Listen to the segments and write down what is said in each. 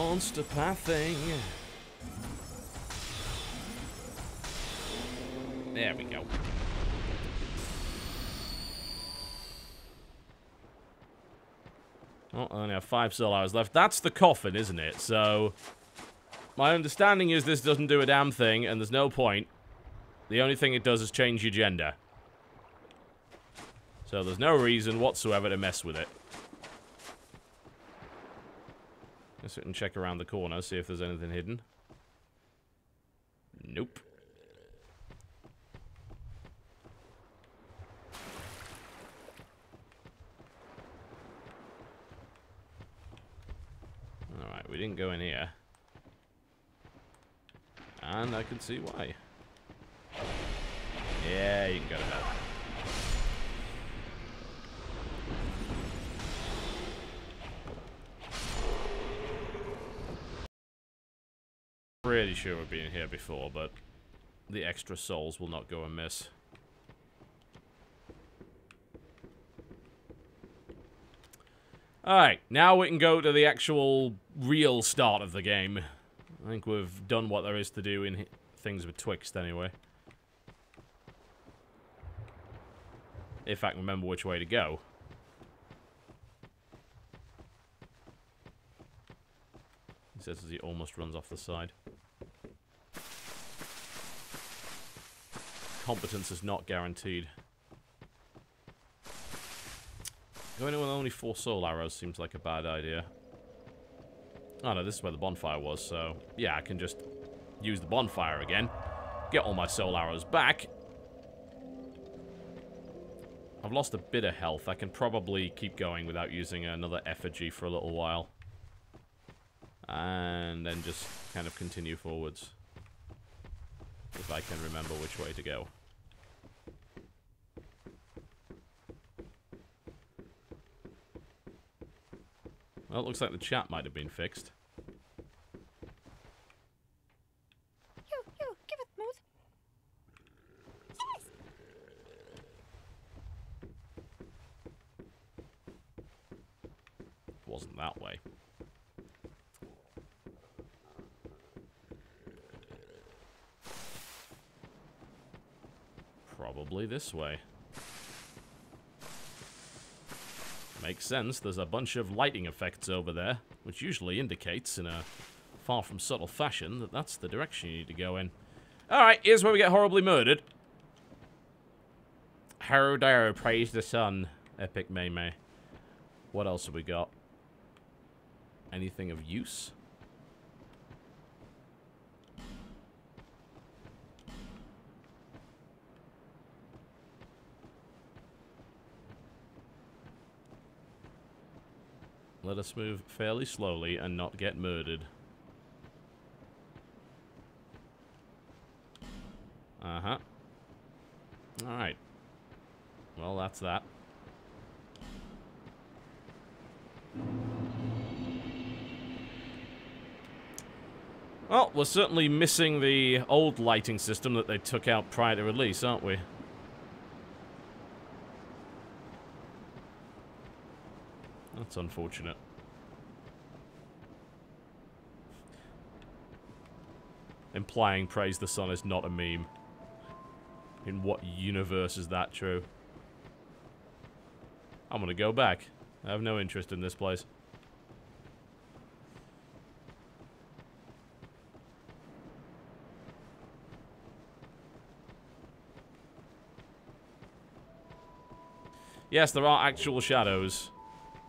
monster pathing. There we go. Oh, I only have 5 soul hours left. That's the coffin, isn't it? So, my understanding is this doesn't do a damn thing, and there's no point. The only thing it does is change your gender. So there's no reason whatsoever to mess with it. Let's sit and check around the corner, see if there's anything hidden. Nope. Alright, we didn't go in here. And I can see why. Yeah, you can go to hell. Pretty sure we've been here before, but the extra souls will not go amiss. Alright, now we can go to the actual real start of the game. I think we've done what there is to do in things with Twixt anyway. If I can remember which way to go. He says as he almost runs off the side. Competence is not guaranteed. Going in with only 4 soul arrows seems like a bad idea. Oh no, this is where the bonfire was, so yeah, I can just use the bonfire again. Get all my soul arrows back. I've lost a bit of health. I can probably keep going without using another effigy for a little while. And then just kind of continue forwards. If I can remember which way to go. Well, it looks like the chat might have been fixed. Give it, Moose. Yes. It wasn't that way. Probably this way. Makes sense, there's a bunch of lighting effects over there, which usually indicates, in a far from subtle fashion, that that's the direction you need to go in. Alright, here's where we get horribly murdered. How dare praise the sun, epic May. What else have we got? Anything of use? Let us move fairly slowly and not get murdered. Uh-huh. Alright. Well, that's that. Well, we're certainly missing the old lighting system that they took out prior to release, aren't we? That's unfortunate. Implying praise the sun is not a meme. In what universe is that true? I'm gonna go back. I have no interest in this place. Yes, there are actual shadows.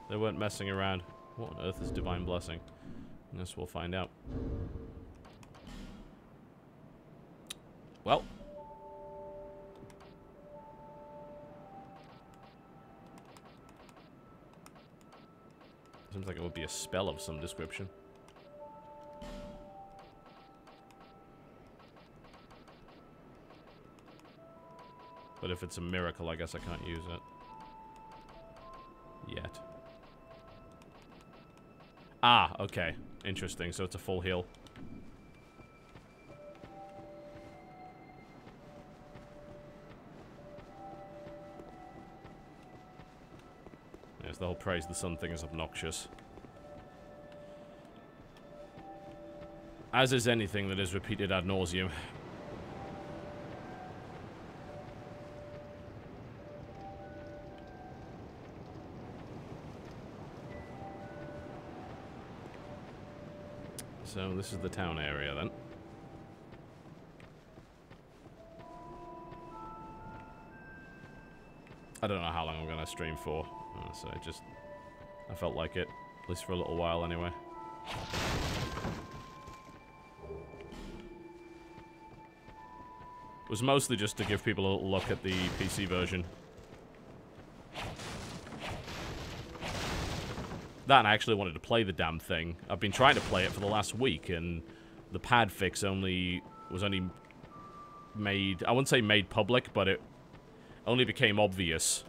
They weren't messing around. What on earth is Divine Blessing? I guess we'll find out. Well. Seems like it would be a spell of some description. But if it's a miracle, I guess I can't use it. Yet. Ah, okay. Interesting. So it's a full heal. Yes, the whole praise the sun thing is obnoxious. As is anything that is repeated ad nauseum. So this is the town area then. I don't know how long I'm going to stream for. So I felt like it, at least for a little while anyway. It was mostly just to give people a little look at the PC version. That, and I actually wanted to play the damn thing. I've been trying to play it for the last week, and the pad fix was only made, I wouldn't say made public, but it only became obvious.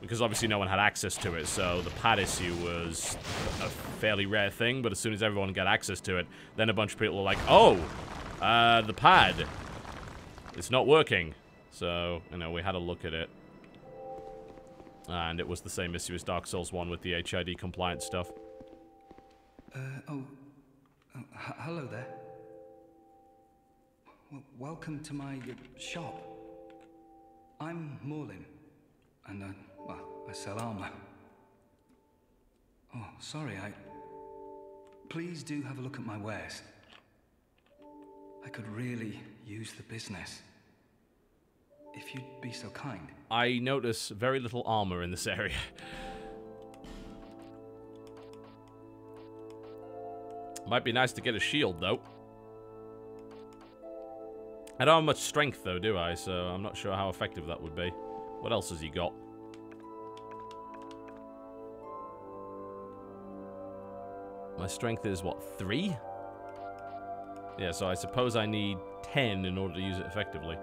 Because obviously no one had access to it, so the pad issue was a fairly rare thing, but as soon as everyone got access to it, then a bunch of people were like, oh, the pad, it's not working. So, you know, we had a look at it. And it was the same issue as Dark Souls 1 with the HID compliant stuff. Hello there. Welcome to my shop. I'm Morlin, and I sell armor. Oh, sorry, Please do have a look at my wares. I could really use the business. If you'd be so kind. I notice very little armor in this area. Might be nice to get a shield, though. I don't have much strength, though, do I? So I'm not sure how effective that would be. What else has he got? My strength is, what, 3? Yeah, so I suppose I need 10 in order to use it effectively.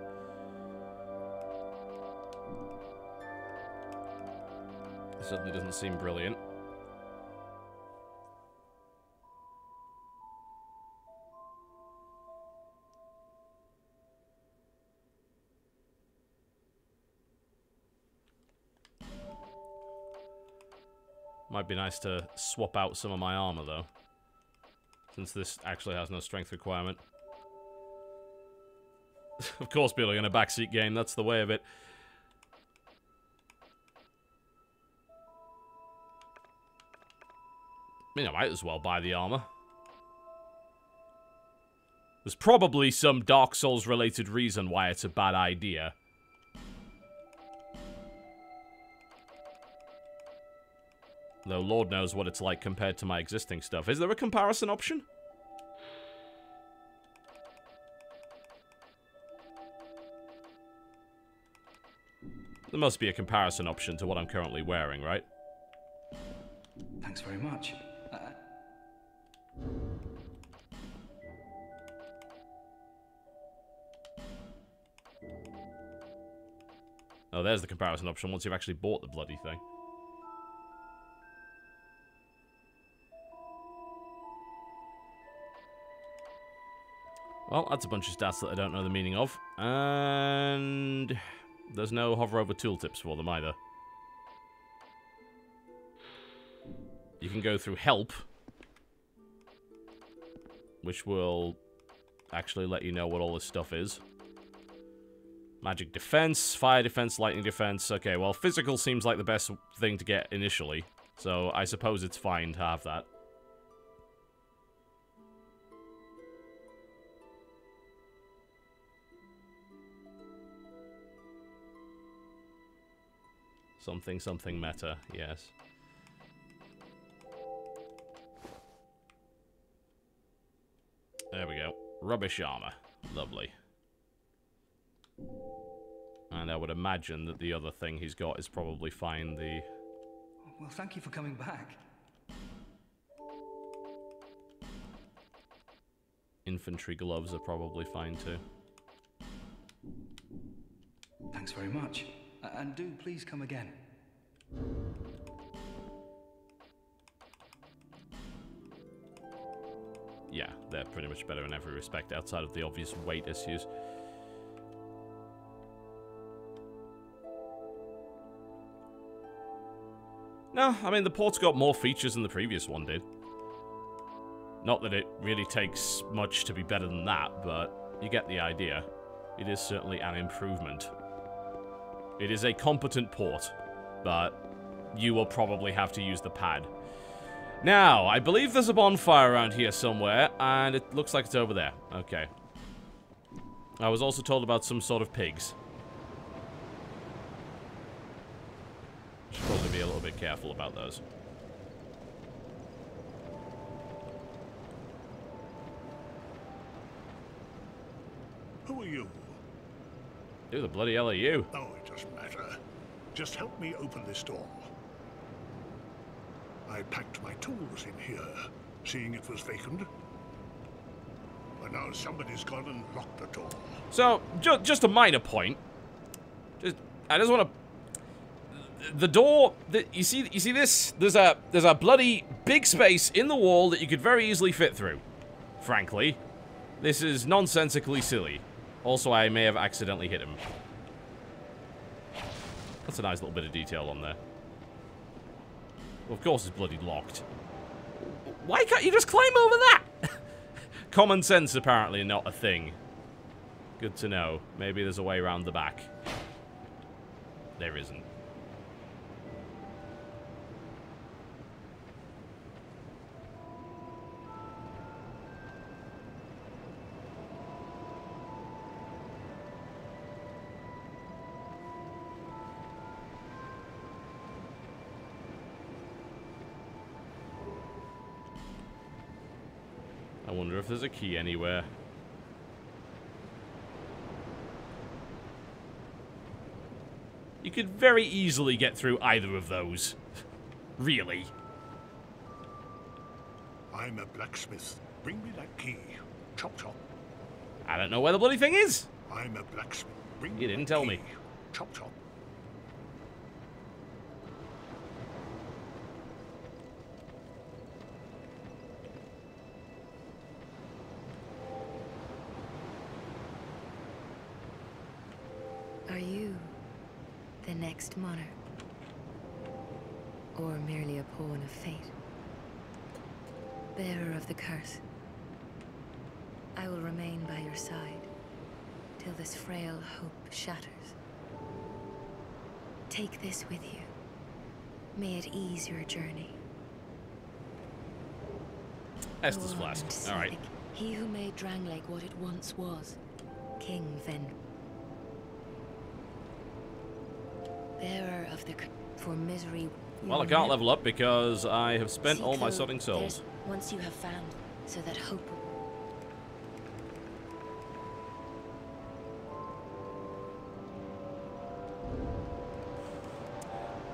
Certainly doesn't seem brilliant. Might be nice to swap out some of my armor, though. Since this actually has no strength requirement. Of course people are going to backseat game, that's the way of it. I mean, I might as well buy the armor. There's probably some Dark Souls-related reason why it's a bad idea. Though Lord knows what it's like compared to my existing stuff. Is there a comparison option? There must be a comparison option to what I'm currently wearing, right? Thanks very much. Oh, there's the comparison option once you've actually bought the bloody thing. Well, that's a bunch of stats that I don't know the meaning of. And there's no hover over tooltips for them either. You can go through help, which will actually let you know what all this stuff is. Magic defense, fire defense, lightning defense. Okay, well, physical seems like the best thing to get initially, so I suppose it's fine to have that. Something, something meta, yes. There we go. Rubbish armor. Lovely. And I would imagine that the other thing he's got is probably fine, the... Well, thank you for coming back. Infantry gloves are probably fine too. Thanks very much. And do please come again. Yeah, they're pretty much better in every respect outside of the obvious weight issues. No, I mean, the port's got more features than the previous one did. Not that it really takes much to be better than that, but you get the idea. It is certainly an improvement. It is a competent port, but you will probably have to use the pad. Now, I believe there's a bonfire around here somewhere, and it looks like it's over there. Okay. I was also told about some sort of pigs. Should probably be a little bit careful about those. Who are you? Who the bloody hell are you? Oh, it doesn't matter. Just help me open this door. I packed my tools in here, seeing it was vacant. But now somebody's gone and locked the door. So, just a minor point. I just want to... The door... You see this? There's a bloody big space in the wall that you could very easily fit through. Frankly. This is nonsensically silly. Also, I may have accidentally hit him. That's a nice little bit of detail on there. Well, of course it's bloody locked. Why can't you just climb over that? Common sense, apparently, not a thing. Good to know. Maybe there's a way around the back. There isn't. I wonder if there's a key anywhere. You could very easily get through either of those. Really. I'm a blacksmith. Bring me that key. Chop chop. I don't know where the bloody thing is. I'm a blacksmith. Bring me You didn't that tell key. me. Chop chop. Are you the next monarch? Or merely a pawn of fate? Bearer of the curse, I will remain by your side till this frail hope shatters. Take this with you. May it ease your journey. Estus Go on Flask. and Alright. seek He who made Drangleic what it once was, King Ven. Bearer of the for misery. Well, I can't level up because I have spent all my sodding souls. Once you have found, so that hope.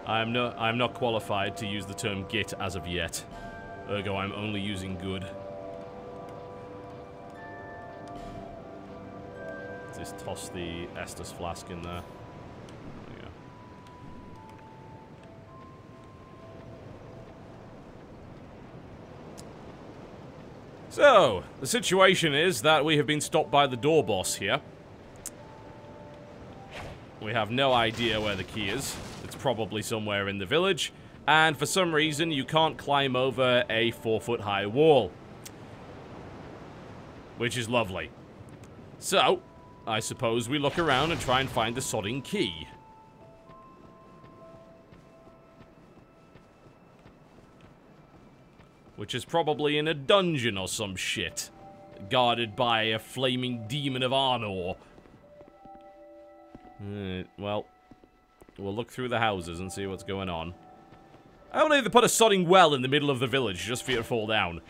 I'm not qualified to use the term git as of yet. Ergo, I'm only using good. Just toss the Estus Flask in there. There we go. So, the situation is that we have been stopped by the door boss here. We have no idea where the key is. It's probably somewhere in the village. And for some reason, you can't climb over a 4-foot-high wall. Which is lovely. So, I suppose we look around and try and find the sodding key. Which is probably in a dungeon or some shit. Guarded by a flaming demon of Arnor. Well, we'll look through the houses and see what's going on. I don't need to put a sodding well in the middle of the village just for you to fall down.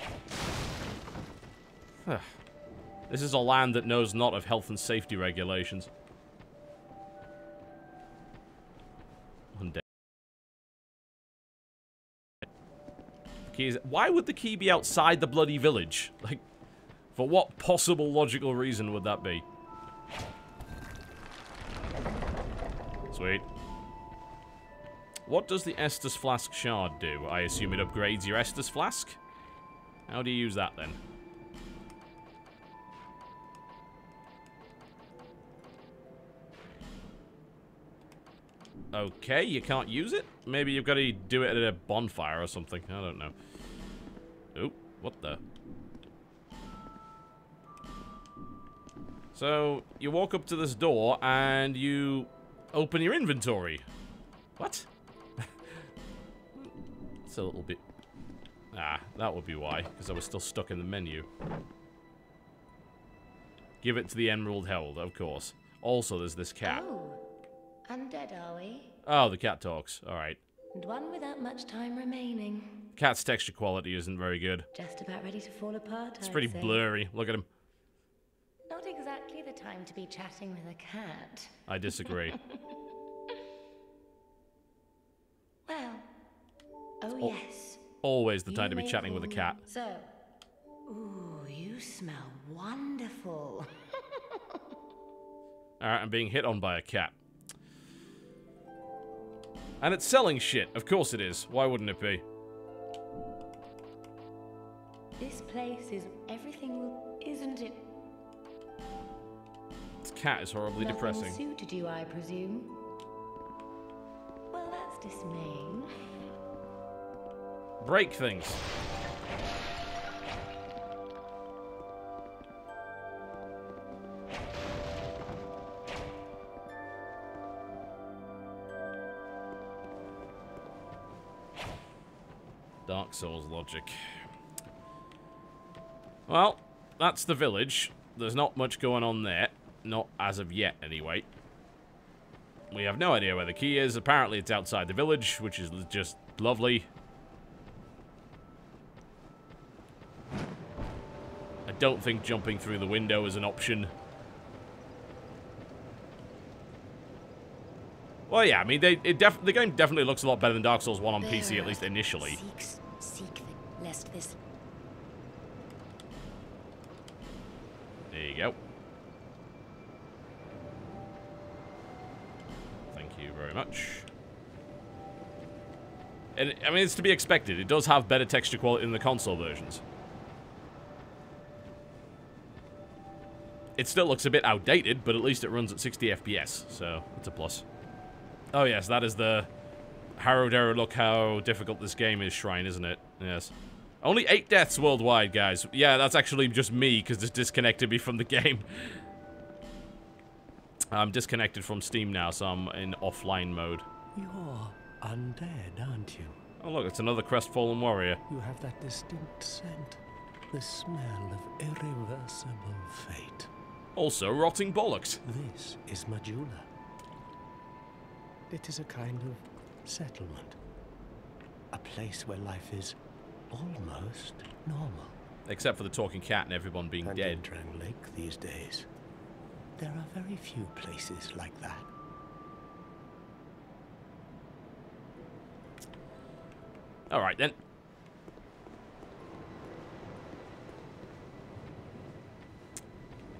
This is a land that knows not of health and safety regulations. Undead. Keys. Why would the key be outside the bloody village? Like, for what possible logical reason would that be? Sweet. What does the Estus Flask shard do? I assume it upgrades your Estus Flask? How do you use that then? Okay, you can't use it? Maybe you've got to do it at a bonfire or something. I don't know. Oh, what the? So, you walk up to this door and you open your inventory. What? It's a little bit... Ah, that would be why, because I was still stuck in the menu. Give it to the Emerald Herald, of course. Also, there's this cat. Oh, undead, are we? Oh, the cat talks. Alright. And one without much time remaining. Cat's texture quality isn't very good. Just about ready to fall apart, It's pretty blurry. Look at him. Not exactly the time to be chatting with a cat. I disagree. Well, oh yes. Always the You time to be may chatting with a call cat. me- So, ooh, you smell wonderful. Alright, I'm being hit on by a cat. And it's selling shit. Of course it is. Why wouldn't it be? This place is everything, isn't it? This cat is horribly Nothing depressing. suited you, I presume. Well, that's dismaying. Break things. Dark Souls logic. Well, that's the village. There's not much going on there. Not as of yet, anyway. We have no idea where the key is. Apparently it's outside the village, which is just lovely. I don't think jumping through the window is an option. Well, yeah, I mean, the game definitely looks a lot better than Dark Souls 1 on PC, at least initially. Seek lest this. There you go. Thank you very much. And, I mean, it's to be expected. It does have better texture quality than the console versions. It still looks a bit outdated, but at least it runs at 60 FPS, so it's a plus. Oh yes, that is the Harrow Darrow, look how difficult this game is shrine, isn't it? Yes. Only 8 deaths worldwide, guys. Yeah, that's actually just me, because it's disconnected me from the game. I'm disconnected from Steam now, so I'm in offline mode. You're undead, aren't you? Oh look, it's another crestfallen warrior. You have that distinct scent. The smell of irreversible fate. Also rotting bollocks. This is Majula. It is a kind of settlement. A place where life is almost normal. Except for the talking cat and everyone being And dead. in Drang Lake these days, there are very few places like that. Alright then.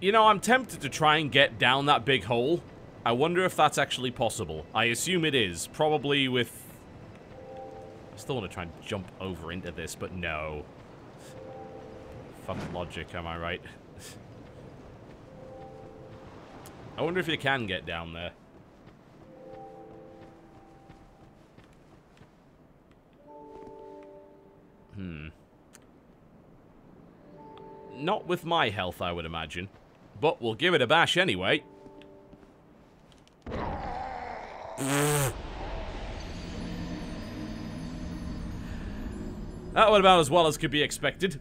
You know, I'm tempted to try and get down that big hole. I wonder if that's actually possible. I assume it is. Probably with... I still want to try and jump over into this, but no. Fucking logic, am I right? I wonder if you can get down there. Not with my health, I would imagine. But we'll give it a bash anyway. That went about as well as could be expected.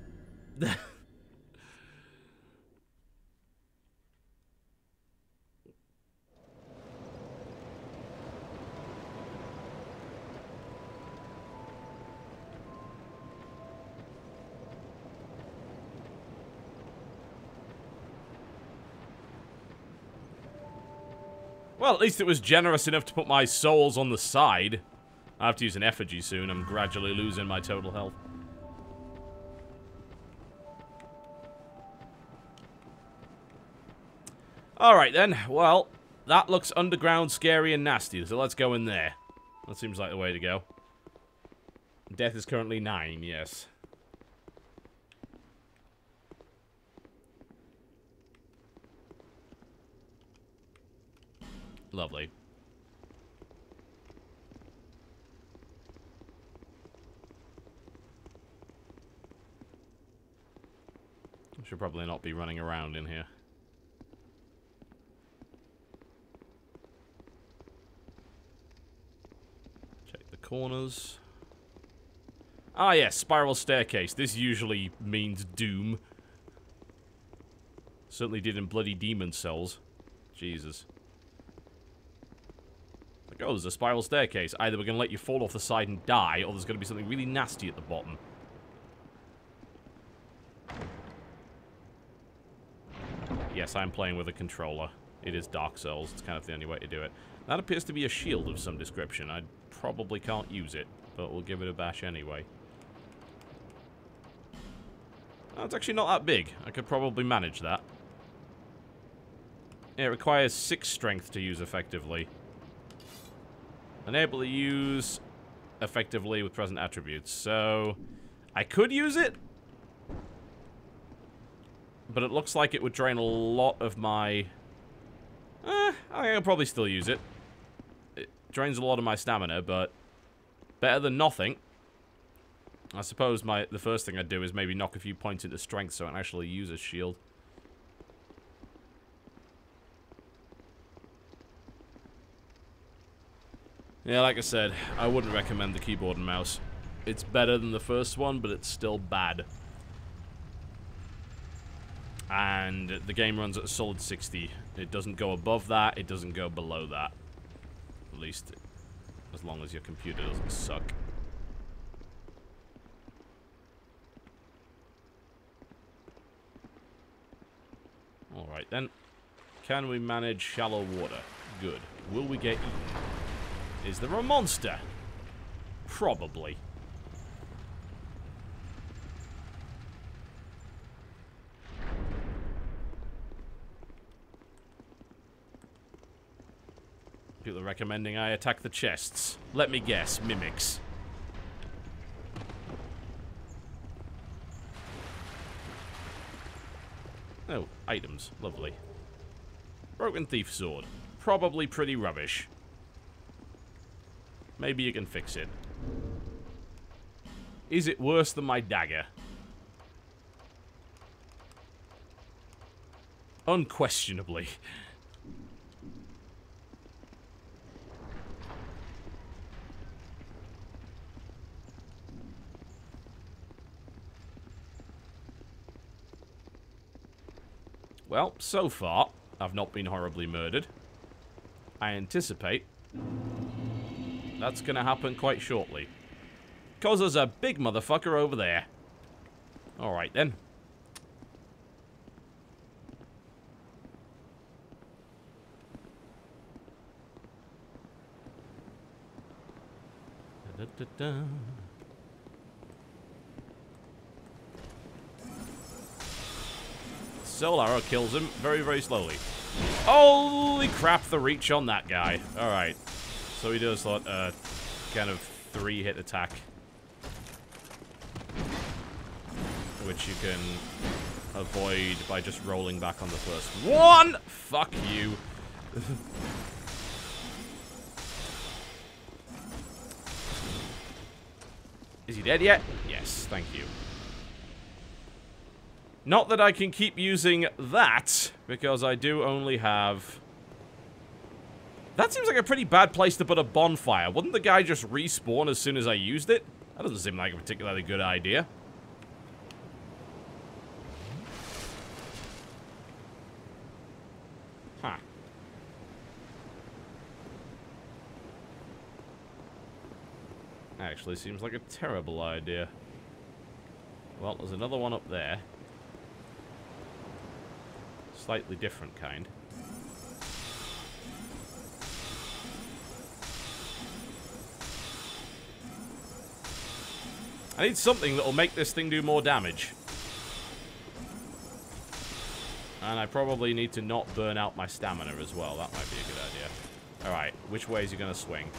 Well, at least it was generous enough to put my souls on the side. I have to use an effigy soon. I'm gradually losing my total health. Alright then. Well, that looks underground, scary, and nasty. So let's go in there. That seems like the way to go. Death is currently 9, yes. Lovely. I should probably not be running around in here. corners. Ah, yes, spiral staircase. This usually means doom. Certainly did in bloody demon cells. Jesus. Like, oh, there's a spiral staircase. Either we're going to let you fall off the side and die, or there's going to be something really nasty at the bottom. Yes, I'm playing with a controller. It is Dark Souls. It's kind of the only way to do it. That appears to be a shield of some description. I probably can't use it, but we'll give it a bash anyway. Oh, it's actually not that big. I could probably manage that. It requires 6 strength to use effectively. Unable to use effectively with present attributes. So, I could use it. But it looks like it would drain a lot of my... I think I'll probably still use it. It drains a lot of my stamina, but better than nothing. I suppose the first thing I'd do is maybe knock a few points into strength so I can actually use a shield. Yeah, like I said, I wouldn't recommend the keyboard and mouse. It's better than the first one, but it's still bad. And the game runs at a solid 60. It doesn't go above that, it doesn't go below that. At least, as long as your computer doesn't suck. Alright then. Can we manage shallow water? Good. Will we get eaten? Is there a monster? Probably. People are recommending I attack the chests. Let me guess, mimics. Oh, items. Lovely. Broken thief sword. Probably pretty rubbish. Maybe you can fix it. Is it worse than my dagger? Unquestionably. Well, so far, I've not been horribly murdered. I anticipate that's going to happen quite shortly. Because there's a big motherfucker over there. Alright then. Da, da, da, da. Soul arrow kills him very, very slowly. Holy crap, the reach on that guy. Alright. So he does like kind of 3-hit attack. Which you can avoid by just rolling back on the first one. Fuck you. Is he dead yet? Yes, thank you. Not that I can keep using that, because I do only have... That seems like a pretty bad place to put a bonfire. Wouldn't the guy just respawn as soon as I used it? That doesn't seem like a particularly good idea. Huh. Actually seems like a terrible idea. Well, there's another one up there. Slightly different kind. I need something that will make this thing do more damage. And I probably need to not burn out my stamina as well. That might be a good idea. Alright, which way is he going to swing?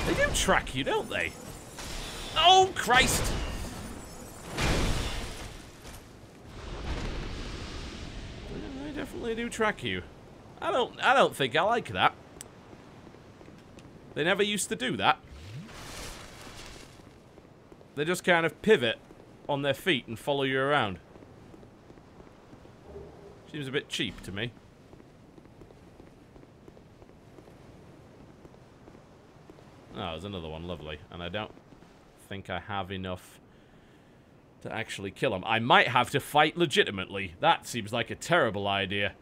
They do track you, don't they? Oh, Christ! They definitely do track you. I don't think I like that. They never used to do that. They just kind of pivot on their feet and follow you around. Seems a bit cheap to me. Oh, there's another one. Lovely. And I don't think I have enough to actually kill him. I might have to fight legitimately. That seems like a terrible idea.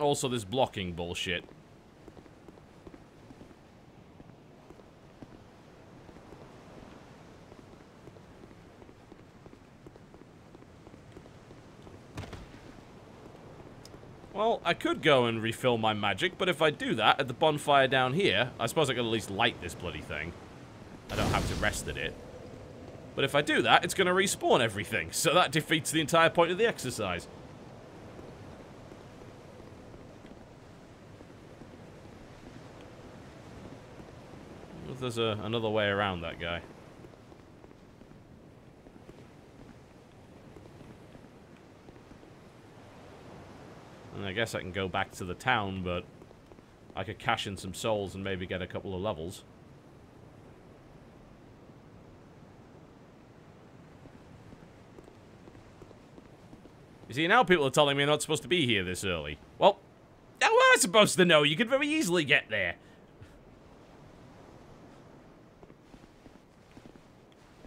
Also, this blocking bullshit. Well, I could go and refill my magic, but if I do that at the bonfire down here, I suppose I could at least light this bloody thing. I don't have to rest at it. But if I do that, it's going to respawn everything, so that defeats the entire point of the exercise. If there's another way around that guy. And I guess I can go back to the town, but I could cash in some souls and maybe get a couple of levels. You see, now people are telling me I'm not supposed to be here this early. Well, how am I supposed to know? You could very easily get there.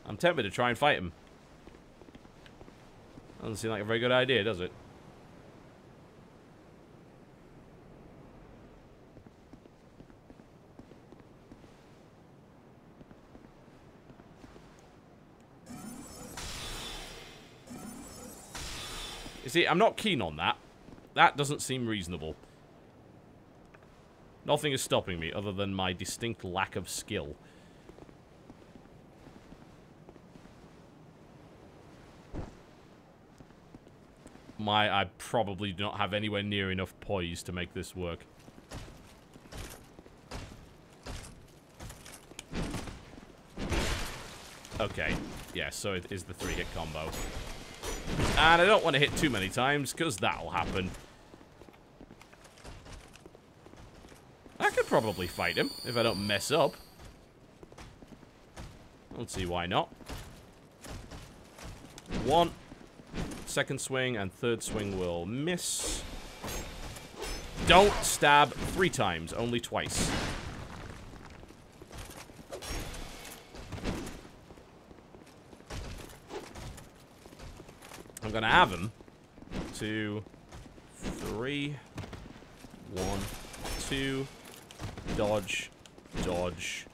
I'm tempted to try and fight him. Doesn't seem like a very good idea, does it? You see, I'm not keen on that. That doesn't seem reasonable. Nothing is stopping me other than my distinct lack of skill. I probably do not have anywhere near enough poise to make this work. Okay. Yeah, so it is the 3-hit combo. And I don't want to hit too many times, because that'll happen. I could probably fight him, if I don't mess up. I don't see why not. 1. Second swing and third swing will miss. Don't stab 3 times, only twice. I'm gonna have him. 2, 3, 1, 2, dodge, dodge.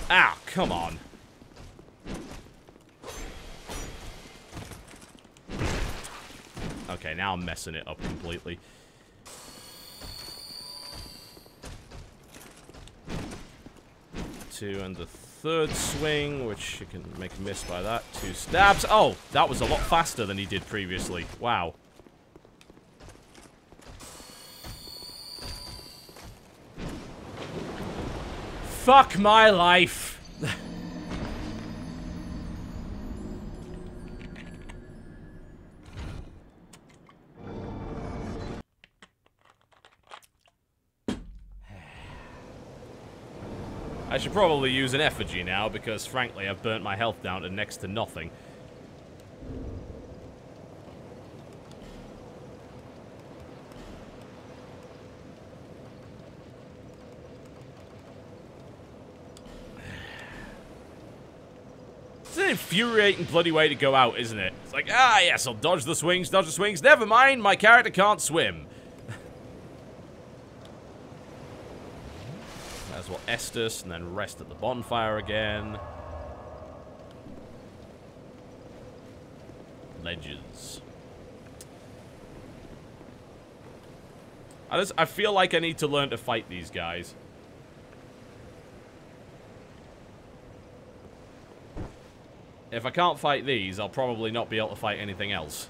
Ah, come on. Okay, now I'm messing it up completely. Two and the third swing, which you can make a miss by that. 2 stabs. Oh, that was a lot faster than he did previously. Wow. Fuck my life. I should probably use an effigy now, because frankly I've burnt my health down to next to nothing. It's an infuriating bloody way to go out, isn't it? It's like, ah yes, I'll dodge the swings, never mind, my character can't swim. Might as well Estus and then rest at the bonfire again. Ledges. I feel like I need to learn to fight these guys. If I can't fight these, I'll probably not be able to fight anything else.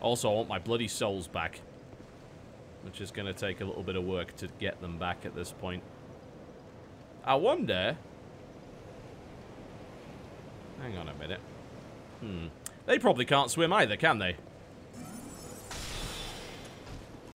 Also, I want my bloody souls back. Which is going to take a little bit of work to get them back at this point. I wonder... Hang on a minute. They probably can't swim either, can they?